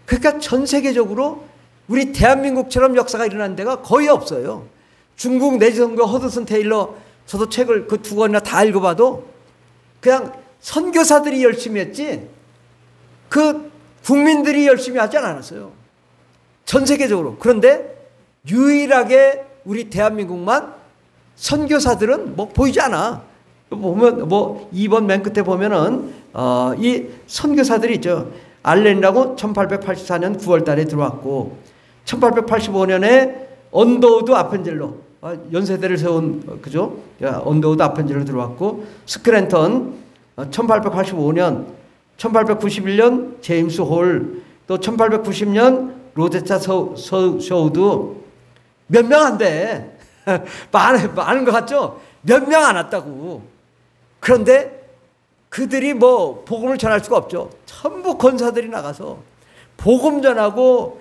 그러니까 전 세계적으로 우리 대한민국처럼 역사가 일어난 데가 거의 없어요. 중국 내지선교 허드슨 테일러, 저도 책을 그 2권이나 다 읽어봐도 그냥 선교사들이 열심히 했지 그 국민들이 열심히 하지 않았어요. 전 세계적으로. 그런데 유일하게 우리 대한민국만 선교사들은 보이지 않아. 보면 2번 맨 끝에 보면은 이 선교사들이 있죠. 알렌이라고 1884년 9월 달에 들어왔고 1885년에 언더우드 아펜젤로 연세대를 세운 그죠? 언더우드 아펜젤로 들어왔고 스크랜턴 1885년 1891년 제임스 홀 또 1890년 로제차 셔우드 몇 명 안 돼. 많은 것 같죠? 몇 명 안 왔다고. 그런데 그들이 복음을 전할 수가 없죠. 전부 권사들이 나가서 복음 전하고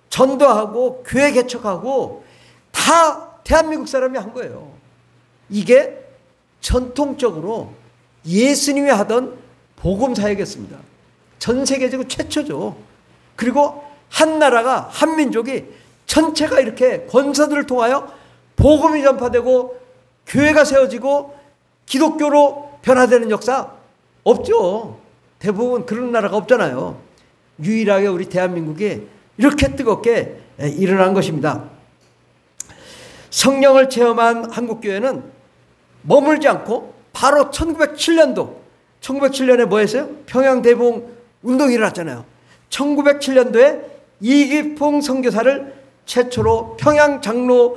전도하고 교회 개척하고 다 대한민국 사람이 한 거예요. 이게 전통적으로 예수님이 하던 복음 사역이었습니다. 전 세계적으로 최초죠. 그리고 한 나라가 한 민족이 전체가 이렇게 권사들을 통하여 복음이 전파되고 교회가 세워지고 기독교로 변화되는 역사 없죠. 대부분 그런 나라가 없잖아요. 유일하게 우리 대한민국이 이렇게 뜨겁게 일어난 것입니다. 성령을 체험한 한국교회는 머물지 않고 바로 1907년에 뭐 했어요? 평양대봉 운동이 일어났잖아요. 1907년도에 이기풍 선교사를 최초로 평양 장로회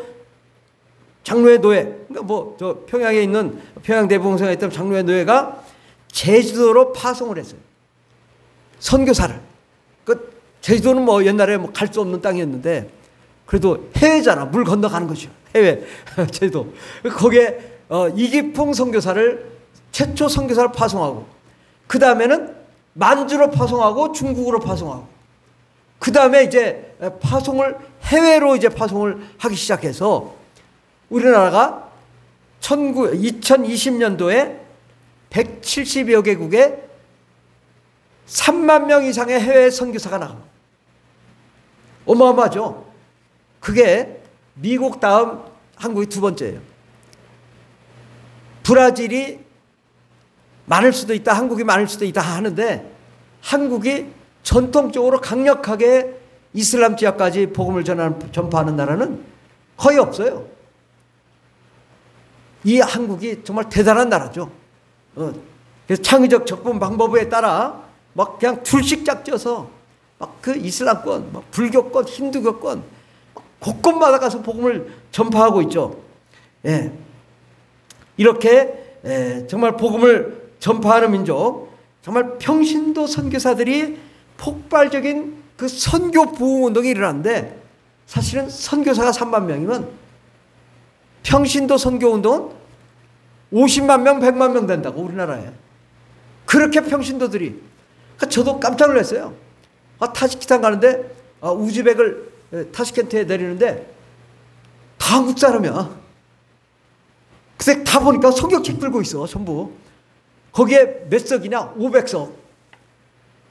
노회, 그러니까 저 평양에 있는 평양대봉성에 있던 장로회 노회가 제주도로 파송을 했어요. 선교사를. 제주도는 옛날에 갈 수 없는 땅이었는데 그래도 해외잖아. 물 건너가는 거죠. 해외. 제주도. 거기에 이기풍 선교사를 최초 선교사를 파송하고 그 다음에는 만주로 파송하고 중국으로 파송하고 그 다음에 이제 해외로 이제 파송을 하기 시작해서 우리나라가 2020년도에 170여 개국에 3만 명 이상의 해외 선교사가 나갑니다. 어마어마하죠. 그게 미국 다음 한국이 두 번째예요. 브라질이 많을 수도 있다, 한국이 많을 수도 있다 하는데 한국이 전통적으로 강력하게 이슬람 지역까지 복음을 전파하는 나라는 거의 없어요. 이 한국이 정말 대단한 나라죠. 그래서 창의적 접근 방법에 따라 그냥 둘씩 짝져서 그 이슬람권, 불교권, 힌두교권 곳곳마다 가서 복음을 전파하고 있죠. 예. 이렇게 정말 복음을 전파하는 민족, 정말 평신도 선교사들이 폭발적인 그 선교 부흥 운동이 일어났는데 사실은 선교사가 3만 명이면 평신도 선교 운동은 50만 명, 100만 명 된다고 우리나라에. 그렇게 평신도들이. 그러니까 저도 깜짝 놀랐어요. 타지키스탄 가는데 우즈벡을 타시켄트에 내리는데 다 한국 사람이야. 근데 다 보니까 성경책 들고 있어 전부. 거기에 몇 석이냐? 500석.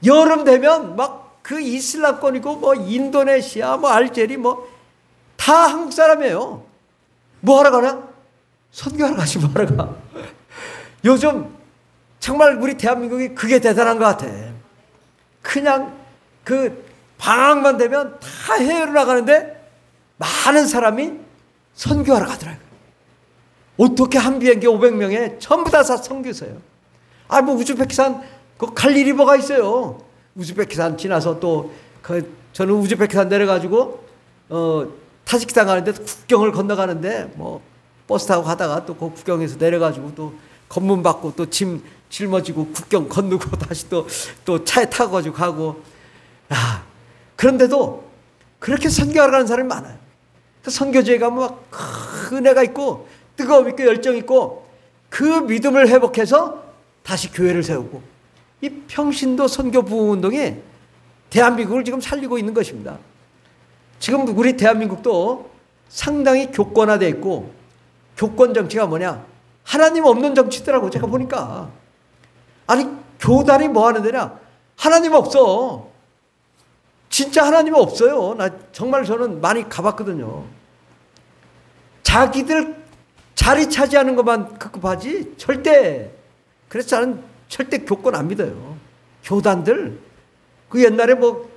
여름 되면 그 이슬람권이고 인도네시아 알제리 다 한국 사람이에요. 뭐 하러 가냐? 선교하러 가지, 뭐 하러 가. 요즘 정말 우리 대한민국이 그게 대단한 것 같아. 그냥 그 방학만 되면 다 해외로 나가는데 많은 사람이 선교하러 가더라고요. 어떻게 한 비행기 500명에 전부 다 선교사예요. 아, 뭐 우즈베키스탄 갈 일이 뭐가 있어요. 우즈베키스탄 지나서 또 저는 우즈베키스탄 내려가지고 타지키스탄 가는데 국경을 건너가는데 뭐 버스 타고 가다가 또 그 국경에서 내려가지고 또 검문 받고 또 짐 짊어지고 국경 건너고 다시 또 차에 타고 가지고 가고. 야, 그런데도 그렇게 선교하러 가는 사람이 많아요. 선교지에 가면 막 은혜가 있고 뜨거움 있고 열정 있고 그 믿음을 회복해서 다시 교회를 세우고, 이 평신도 선교 부흥 운동이 대한민국을 지금 살리고 있는 것입니다. 지금 우리 대한민국도 상당히 교권화되어 있고, 교권 정치가 뭐냐? 하나님 없는 정치더라고, 제가 보니까. 아니, 교단이 뭐 하는 데냐? 하나님 없어. 진짜 하나님 없어요. 나 정말 저는 많이 가봤거든요. 자기들 자리 차지하는 것만 급급하지 절대, 그래서 저는 절대 교권 안 믿어요. 교단들 그 옛날에 뭐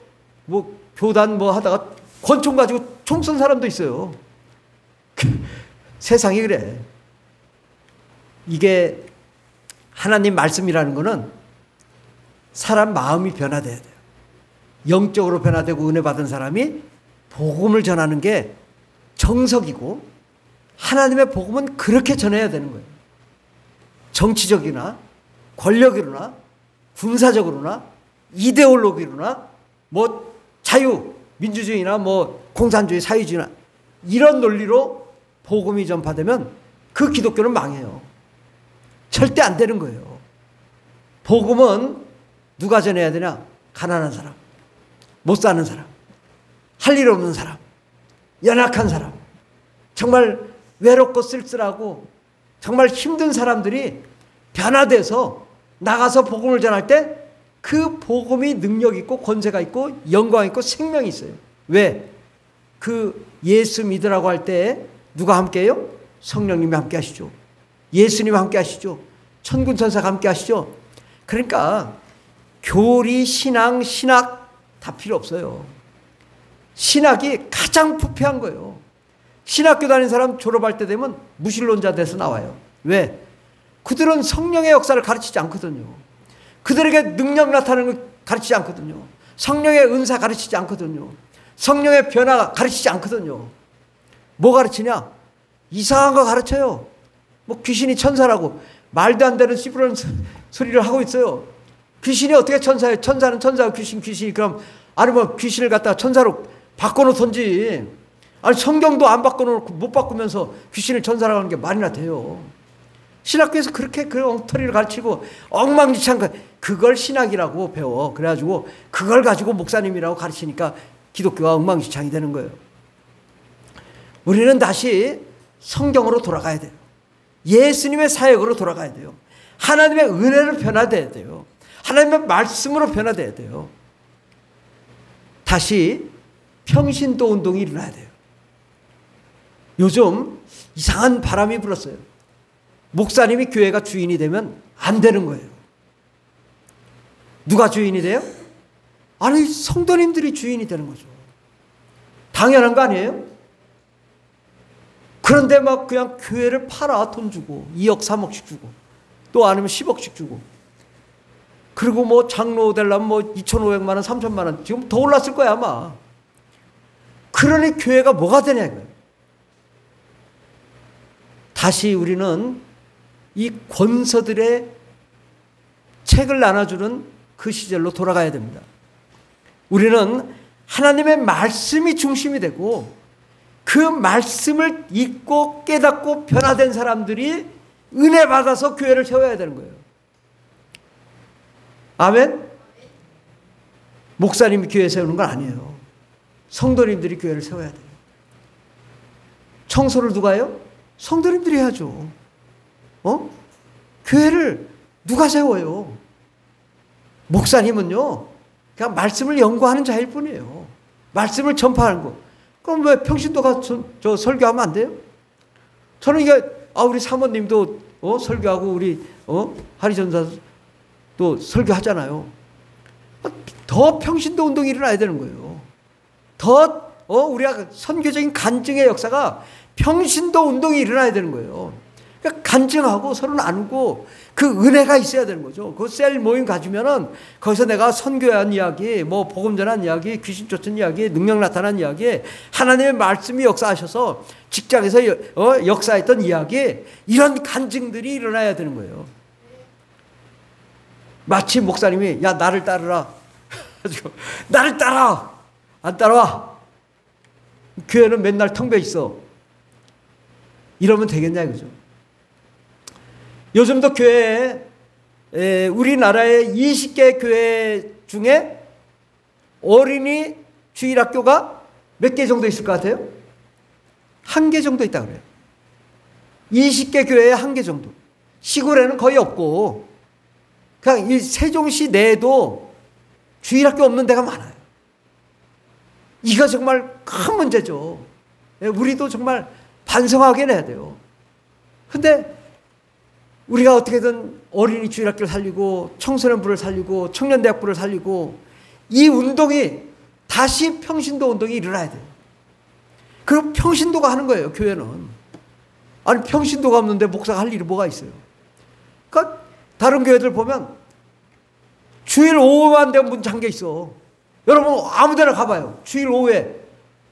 교단 뭐 하다가 권총 가지고 총 쏜 사람도 있어요. 세상이 그래. 이게 하나님 말씀이라는 거는 사람 마음이 변화돼야 돼요. 영적으로 변화되고 은혜 받은 사람이 복음을 전하는 게 정석이고, 하나님의 복음은 그렇게 전해야 되는 거예요. 정치적이나 권력이로나 군사적으로나 이데올로기로나 뭐 자유 민주주의나 뭐 공산주의 사회주의나 이런 논리로 복음이 전파되면 그 기독교는 망해요. 절대 안 되는 거예요. 복음은 누가 전해야 되냐? 가난한 사람, 못 사는 사람, 할 일 없는 사람, 연약한 사람, 정말 외롭고 쓸쓸하고 정말 힘든 사람들이 변화돼서 나가서 복음을 전할 때 그 복음이 능력 있고 권세가 있고 영광 있고 생명이 있어요. 왜? 그 예수 믿으라고 할 때 누가 함께해요? 성령님이 함께 하시죠. 예수님이 함께 하시죠. 천군 천사가 함께 하시죠. 그러니까 교리, 신앙, 신학 다 필요 없어요. 신학이 가장 부패한 거예요. 신학교 다니는 사람 졸업할 때 되면 무신론자 돼서 나와요. 왜? 그들은 성령의 역사를 가르치지 않거든요. 그들에게 능력 나타나는 걸 가르치지 않거든요. 성령의 은사 가르치지 않거든요. 성령의 변화 가르치지 않거든요. 뭐 가르치냐? 이상한 거 가르쳐요. 뭐 귀신이 천사라고 말도 안 되는 씨부런 소리를 하고 있어요. 귀신이 어떻게 천사예요? 천사는 천사고 귀신이. 그럼 아니면 귀신을 갖다가 천사로 바꿔놓던지. 아니, 성경도 안 바꿔놓고 못 바꾸면서 귀신을 천사라고 하는 게 말이나 돼요. 신학교에서 그렇게 그 엉터리를 가르치고 엉망진창, 그걸 신학이라고 배워. 그래가지고 그걸 가지고 목사님이라고 가르치니까 기독교가 엉망진창이 되는 거예요. 우리는 다시 성경으로 돌아가야 돼요. 예수님의 사역으로 돌아가야 돼요. 하나님의 은혜로 변화돼야 돼요. 하나님의 말씀으로 변화돼야 돼요. 다시 평신도 운동이 일어나야 돼요. 요즘 이상한 바람이 불었어요. 목사님이 교회가 주인이 되면 안 되는 거예요. 누가 주인이 돼요? 아니, 성도님들이 주인이 되는 거죠. 당연한 거 아니에요? 그런데 막 그냥 교회를 팔아. 돈 주고 2억 3억씩 주고 또 아니면 10억씩 주고, 그리고 뭐 장로 되려면 뭐 2,500만 원 3,000만 원 지금 더 올랐을 거야 아마. 그러니 교회가 뭐가 되냐 이거예요. 다시 우리는 이 권서들의 책을 나눠주는 그 시절로 돌아가야 됩니다. 우리는 하나님의 말씀이 중심이 되고 그 말씀을 읽고 깨닫고 변화된 사람들이 은혜 받아서 교회를 세워야 되는 거예요. 아멘? 목사님이 교회 세우는 건 아니에요. 성도님들이 교회를 세워야 돼요. 청소를 누가 해요? 성도님들이 해야죠. 교회를 누가 세워요? 목사님은요, 그냥 말씀을 연구하는 자일 뿐이에요. 말씀을 전파하는 거. 그럼 왜 평신도가 저 설교하면 안 돼요? 저는 이게 우리 사모님도 설교하고 우리 하리전사도 설교하잖아요. 더 평신도 운동이 일어나야 되는 거예요. 더 우리가 선교적인 간증의 역사가 평신도 운동이 일어나야 되는 거예요. 그러니까 간증하고 서로 나누고 그 은혜가 있어야 되는 거죠. 그 셀 모임 가지면은 거기서 내가 선교한 이야기, 뭐 복음 전한 이야기, 귀신 쫓은 이야기, 능력 나타난 이야기, 하나님의 말씀이 역사하셔서 직장에서 역사했던 이야기, 이런 간증들이 일어나야 되는 거예요. 마치 목사님이 야 나를 따르라, 나를 따라 안 따라와. 교회는 맨날 텅 비어 있어. 이러면 되겠냐 이거죠. 요즘도 교회에 우리나라의 20개 교회 중에 어린이 주일학교가 몇 개 정도 있을 것 같아요? 1개 정도 있다 그래요. 20개 교회에 1개 정도. 시골에는 거의 없고 그냥 이 세종시 내에도 주일학교 없는 데가 많아요. 이거 정말 큰 문제죠. 우리도 정말 반성하게 해야 돼요. 근데 우리가 어떻게든 어린이 주일학교를 살리고 청소년부를 살리고 청년대학부를 살리고 이 운동이 다시 평신도 운동이 일어나야 돼요. 그럼 평신도가 하는 거예요. 교회는. 아니 평신도가 없는데 목사가 할 일이 뭐가 있어요. 그러니까 다른 교회들 보면 주일 오후만 되면 문 잠겨 있어. 여러분 아무 데나 가봐요. 주일 오후에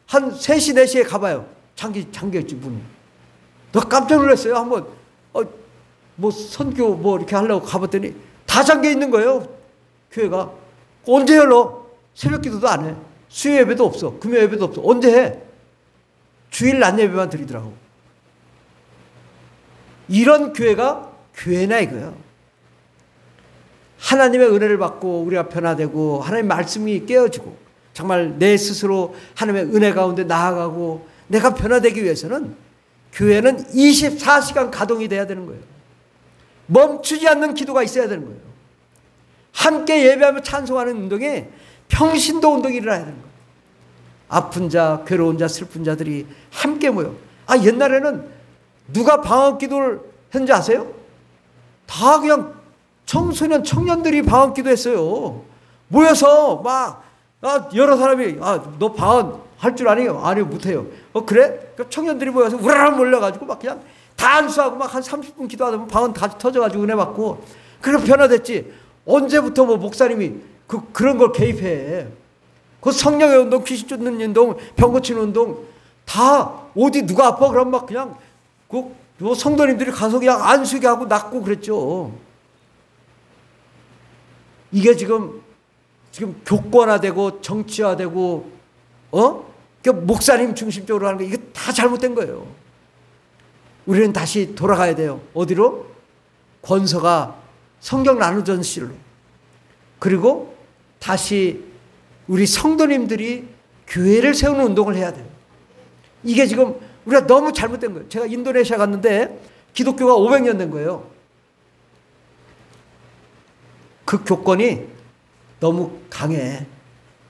한 3시 4시에 가봐요. 잠겨있지 문이. 너 깜짝 놀랐어요. 한번 뭐 선교 뭐 이렇게 하려고 가봤더니 다 잠겨 있는 거예요. 교회가. 언제 열어? 새벽 기도도 안 해. 수요 예배도 없어. 금요 예배도 없어. 언제 해? 주일 낮 예배만 드리더라고. 이런 교회가 교회나 이거야. 하나님의 은혜를 받고 우리가 변화되고 하나님의 말씀이 깨어지고 정말 내 스스로 하나님의 은혜 가운데 나아가고 내가 변화되기 위해서는 교회는 24시간 가동이 돼야 되는 거예요. 멈추지 않는 기도가 있어야 되는 거예요. 함께 예배하며 찬송하는 운동에 평신도 운동이 일어나야 되는 거예요. 아픈 자, 괴로운 자, 슬픈 자들이 함께 모여. 옛날에는 누가 방언 기도를 했는지 아세요? 다 그냥 청소년, 청년들이 방언 기도했어요. 모여서 막 여러 사람이 너 방언 할 줄 아니요? 아니요, 못해요. 그래? 그럼 청년들이 모여서 우라라 몰려가지고 막 그냥 다 안수하고 막 한 30분 기도하다 보면 방언 다 터져가지고 은혜 받고 그렇게 변화됐지. 언제부터 뭐 목사님이 그런 걸 개입해. 그 성령의 운동, 귀신 쫓는 운동, 병 고치는 운동 다 어디 누가 아파 그럼 막 그냥 그 성도님들이 가서 그냥 안수게 하고 낫고 그랬죠. 이게 지금 교권화되고 정치화되고 목사님 중심적으로 하는 거 이게 다 잘못된 거예요. 우리는 다시 돌아가야 돼요. 어디로? 권서가 성경 나누던 실로. 그리고 다시 우리 성도님들이 교회를 세우는 운동을 해야 돼요. 이게 지금 우리가 너무 잘못된 거예요. 제가 인도네시아 갔는데 기독교가 500년 된 거예요. 그 교권이 너무 강해.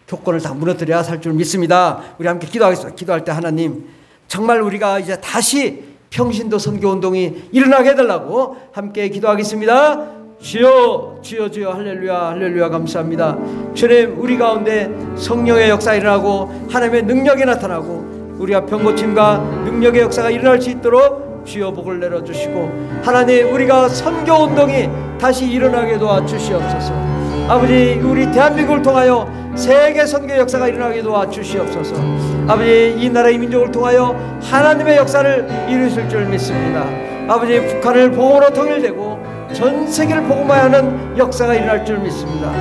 교권을 다 무너뜨려야 살 줄 믿습니다. 우리 함께 기도하겠습니다. 기도할 때 하나님 정말 우리가 이제 다시 평신도 선교운동이 일어나게 해달라고 함께 기도하겠습니다. 주여 주여 주여 할렐루야 할렐루야 감사합니다. 주님 우리 가운데 성령의 역사 일어나고 하나님의 능력이 나타나고 우리가 병고침과 능력의 역사가 일어날 수 있도록 주여 복을 내려주시고 하나님 우리가 선교운동이 다시 일어나게 도와주시옵소서. 아버지 우리 대한민국을 통하여 세계 선교 역사가 일어나게 도와주시옵소서. 아버지 이 나라의 민족을 통하여 하나님의 역사를 이루실 줄 믿습니다. 아버지 북한을 복음으로 통일되고 전 세계를 복음화해야 하는 역사가 일어날 줄 믿습니다.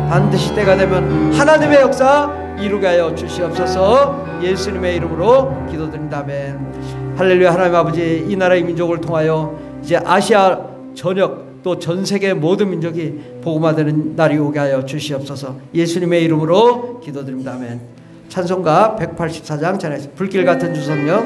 반드시 때가 되면 하나님의 역사 이루게 하여 주시옵소서. 예수님의 이름으로 기도드립니다. 아멘. 할렐루야. 하나님 아버지 이 나라의 민족을 통하여 이제 아시아 전역 또 전 세계 모든 민족이 복음화되는 날이 오게 하여 주시옵소서. 예수님의 이름으로 기도드립니다. 아멘. 찬송가 184장 전해서 불길 같은 주성령.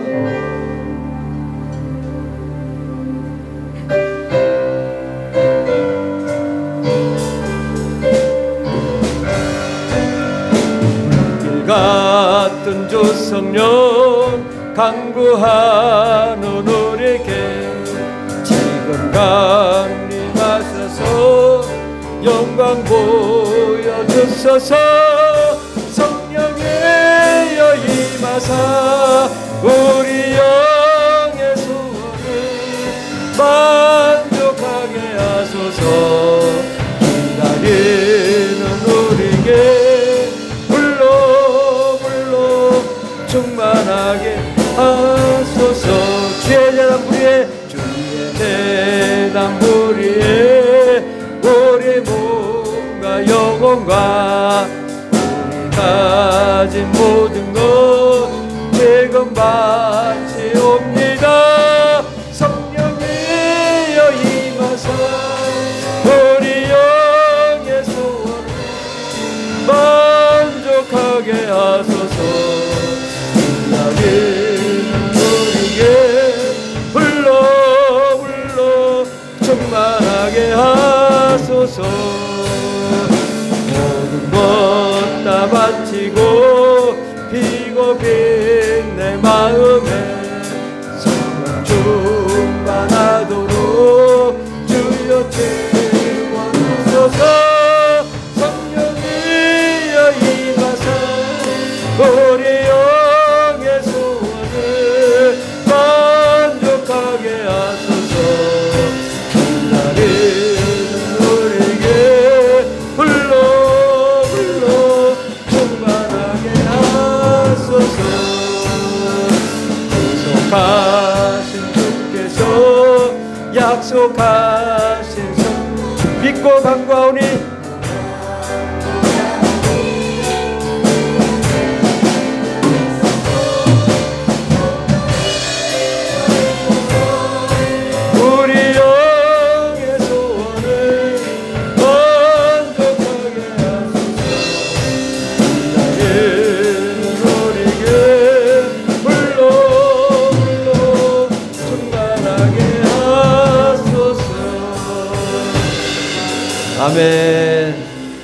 불길 같은 주성령 간구하는 우리에게 지금 강림하셔서 영광 보여주소서. 성령이여 임하사 우리 영의 소원을 만족하게 하소서. 기다리는 우리에게 불러 충만하게 하소서. 주의 대담부리에 우리 몸과 영혼과 우리 가진 모든 것 지금 바치옵니다. 성령이여 임하사 우리 영의 소원을 만족하게 하소서. 우리에게 불러 충만하게 하소서. 모든 것 다 바치고 피고 빈 내 마음에 성령 충만하도록 주여 채워주소서. 성령이여 임하사 우리 영의 소원을 만족하게 하소서. 기다리는 우리에게 불러 충만하게 하소서. 구속하신 주께서 약속하신 성 믿고 간구하오니 아멘.